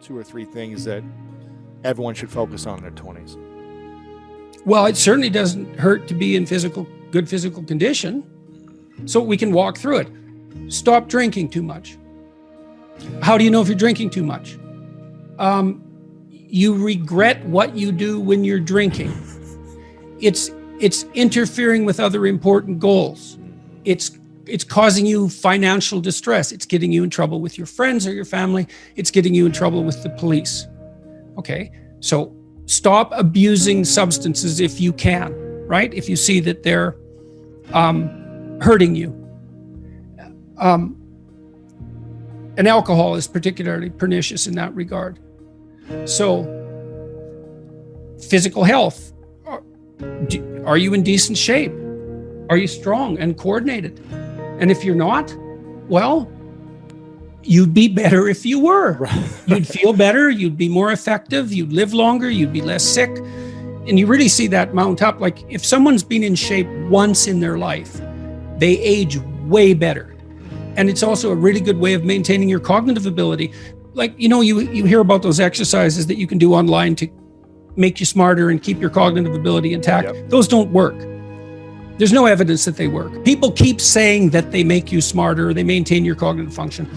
2 or 3 things that everyone should focus on in their 20s? Well, it certainly doesn't hurt to be in good physical condition. So we can walk through it. Stop drinking too much. How do you know if you're drinking too much? You regret what you do when you're drinking. It's interfering with other important goals. It's causing you financial distress. It's getting you in trouble with your friends or your family. It's getting you in trouble with the police. Okay, so stop abusing substances if you can, right? If you see that they're hurting you. And alcohol is particularly pernicious in that regard. So, physical health. Are you in decent shape? Are you strong and coordinated? And if you're not, well, you'd be better if you were. Right. You'd feel better, you'd be more effective, you'd live longer, you'd be less sick. And you really see that mount up. Like if someone's been in shape once in their life, they age way better. And it's also a really good way of maintaining your cognitive ability. Like, you hear about those exercises that you can do online to make you smarter and keep your cognitive ability intact. Yep. Those don't work. There's no evidence that they work. People keep saying that they make you smarter, or they maintain your cognitive function.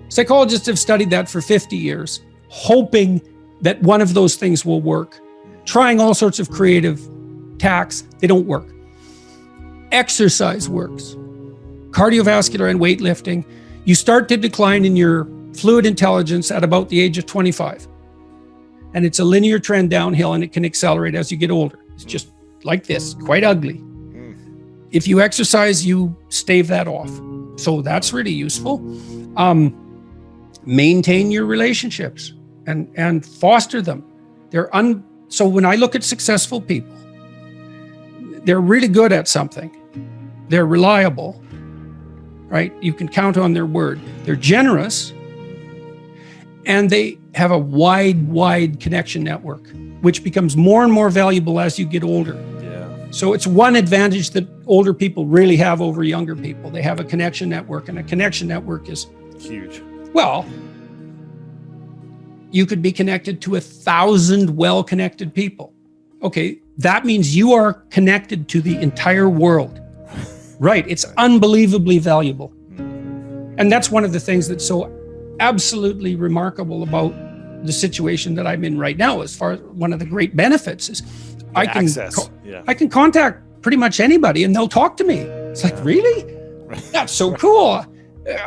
Psychologists have studied that for 50 years, hoping that one of those things will work. Trying all sorts of creative tacks, they don't work. Exercise works. Cardiovascular and weightlifting, you start to decline in your fluid intelligence at about the age of 25. And it's a linear trend downhill, and it can accelerate as you get older. It's just like this, quite ugly. If you exercise, you stave that off. So that's really useful. Maintain your relationships and foster them. So when I look at successful people, they're really good at something. They're reliable, right? You can count on their word. They're generous, and they have a wide connection network, which becomes more and more valuable as you get older. Yeah. So it's one advantage that older people really have over younger people. They have a connection network, and a connection network is huge. Well, you could be connected to 1,000 well-connected people. Okay, that means you are connected to the entire world. Right, it's unbelievably valuable. And that's one of the things that's so absolutely remarkable about the situation that I'm in right now. As far as one of the great benefits is I can contact pretty much anybody and they'll talk to me. It's like, really? That's so cool.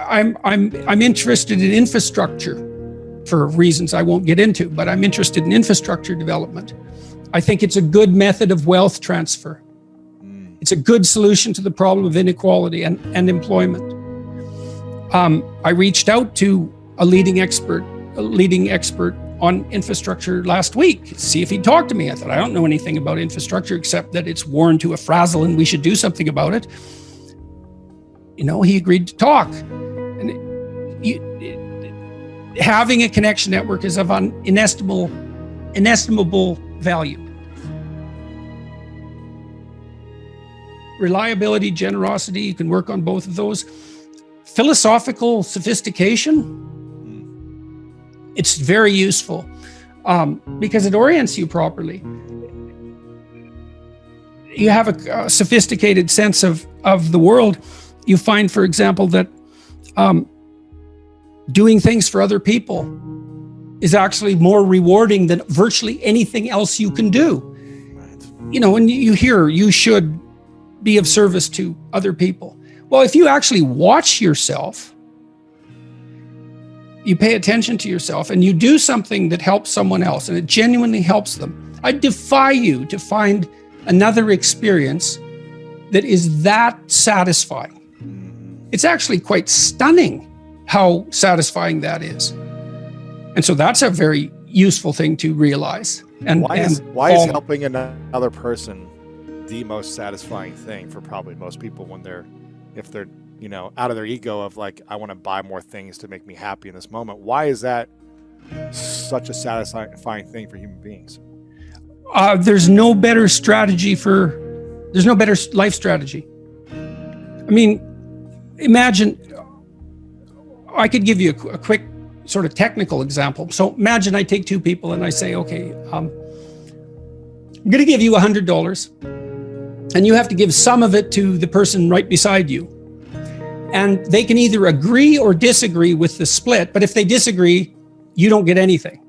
I'm interested in infrastructure for reasons I won't get into, but I'm interested in infrastructure development. I think it's a good method of wealth transfer. It's a good solution to the problem of inequality and employment. I reached out to a leading expert on infrastructure last week, to see if he'd talk to me. I thought, I don't know anything about infrastructure except that it's worn to a frazzle and we should do something about it. He agreed to talk. And having a connection network is of inestimable value. Reliability, generosity, you can work on both of those. Philosophical sophistication, it's very useful because it orients you properly. You have a sophisticated sense of the world. You find, for example, that doing things for other people is actually more rewarding than virtually anything else you can do. When you hear you should be of service to other people. Well, if you actually watch yourself, you pay attention to yourself and you do something that helps someone else and it genuinely helps them, I defy you to find another experience that is that satisfying. It's actually quite stunning how satisfying that is. And so that's a very useful thing to realize. And why is helping another person the most satisfying thing for probably most people if they're out of their ego of like, I want to buy more things to make me happy in this moment? Why is that such a satisfying thing for human beings? There's no better life strategy. I mean, imagine, I could give you a quick sort of technical example. So imagine I take two people and I say, okay, I'm going to give you $100 and you have to give some of it to the person right beside you. And they can either agree or disagree with the split, but if they disagree, you don't get anything.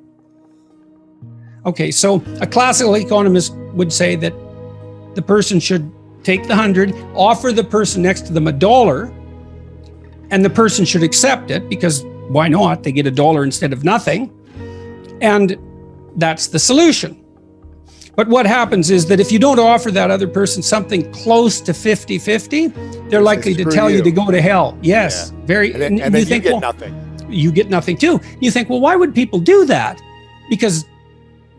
Okay, so a classical economist would say that the person should take the 100, offer the person next to them $1, and the person should accept it because why not? They get $1 instead of nothing. And that's the solution. But what happens is that if you don't offer that other person something close to 50-50, they're likely to tell you to go to hell. Yes, yeah. Very. And then you get nothing. You get nothing too. You think, well, why would people do that? Because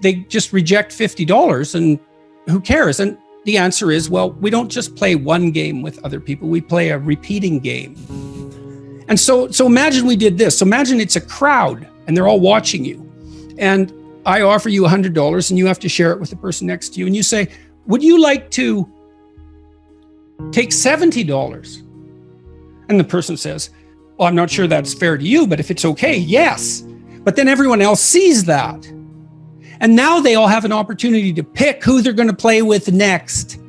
they just reject $50 and who cares? And the answer is, well, we don't just play one game with other people. We play a repeating game. And so imagine we did this. So imagine it's a crowd and they're all watching you. And I offer you $100 and you have to share it with the person next to you. And you say, would you like to take $70? And the person says, well, I'm not sure that's fair to you, but if it's okay, yes. But then everyone else sees that. And now they all have an opportunity to pick who they're going to play with next.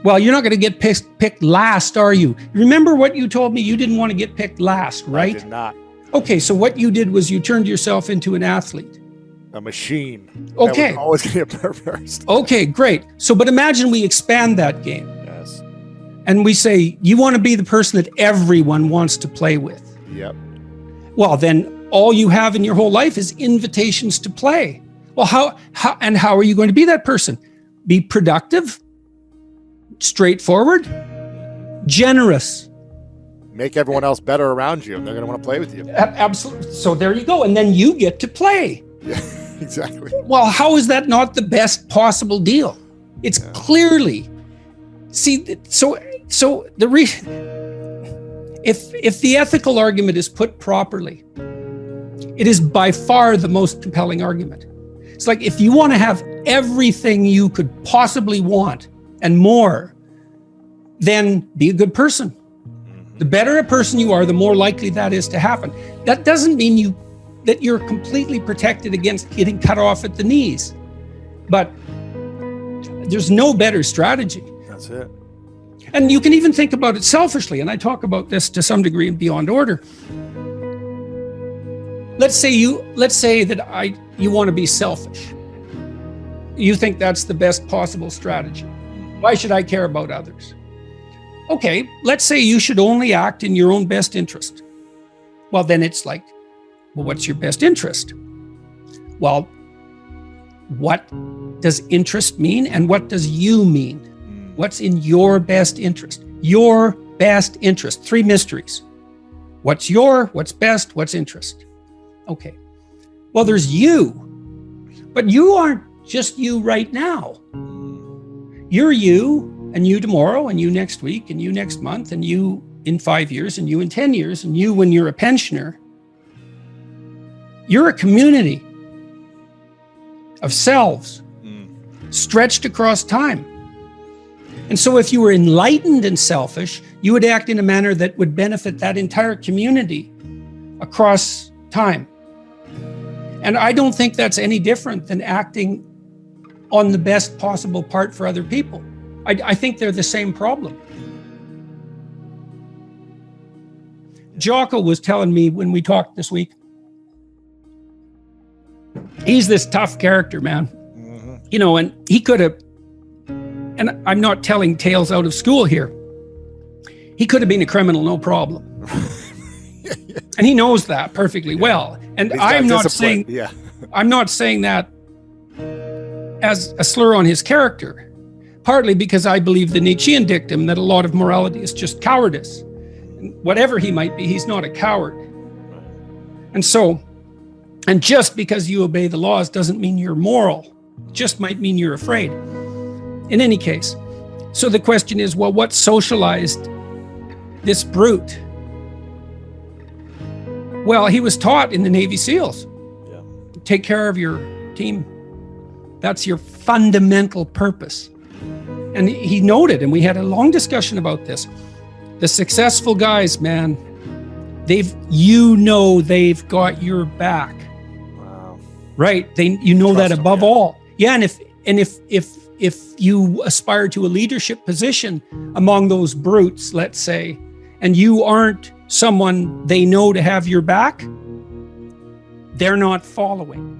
Well, you're not going to get picked last, are you? Remember what you told me? You didn't want to get picked last, right? I did not. Okay, so what you did was you turned yourself into an athlete. A machine. Okay. That was always going to get first. Okay, great. So, but imagine we expand that game. Yes. And we say, you want to be the person that everyone wants to play with. Yep. Well, then all you have in your whole life is invitations to play. Well, how are you going to be that person? Be productive, straightforward, generous. Make everyone else better around you, and they're going to want to play with you. Absolutely. So there you go. And then you get to play. Yeah, exactly. Well, how is that not the best possible deal? It's clearly, see, so if the ethical argument is put properly, it is by far the most compelling argument. It's like, if you want to have everything you could possibly want and more, then be a good person. The better a person you are, the more likely that is to happen. That doesn't mean that you're completely protected against getting cut off at the knees. But there's no better strategy. That's it. And you can even think about it selfishly. And I talk about this to some degree in Beyond Order. Let's say that you want to be selfish. You think that's the best possible strategy. Why should I care about others? Okay, let's say you should only act in your own best interest. Well, then it's like, well, what's your best interest? Well, what does interest mean and what does you mean? What's in your best interest? Your best interest. 3 mysteries. What's best, what's interest? Okay. Well, there's you. But you aren't just you right now. You're you, and you tomorrow, and you next week, and you next month, and you in 5 years, and you in 10 years, and you when you're a pensioner. You're a community of selves stretched across time. And so if you were enlightened and selfish, you would act in a manner that would benefit that entire community across time. And I don't think that's any different than acting on the best possible part for other people. I think they're the same problem. Jocko was telling me when we talked this week, he's this tough character, man. You know, and he could have, and I'm not telling tales out of school here, he could have been a criminal, no problem. And he knows that perfectly well. And I'm not saying that as a slur on his character, partly because I believe the Nietzschean dictum that a lot of morality is just cowardice. And whatever he might be, he's not a coward. And just because you obey the laws doesn't mean you're moral. It just might mean you're afraid. In any case, so the question is, well, what socialized this brute? Well, he was taught in the Navy SEALs. Yeah. Take care of your team. That's your fundamental purpose. And he noted, and we had a long discussion about this, the successful guys, man, they've got your back. Wow. Right. You know Trust that them, above yeah. all. Yeah. And if you aspire to a leadership position among those brutes, let's say, and you aren't someone they know to have your back, they're not following.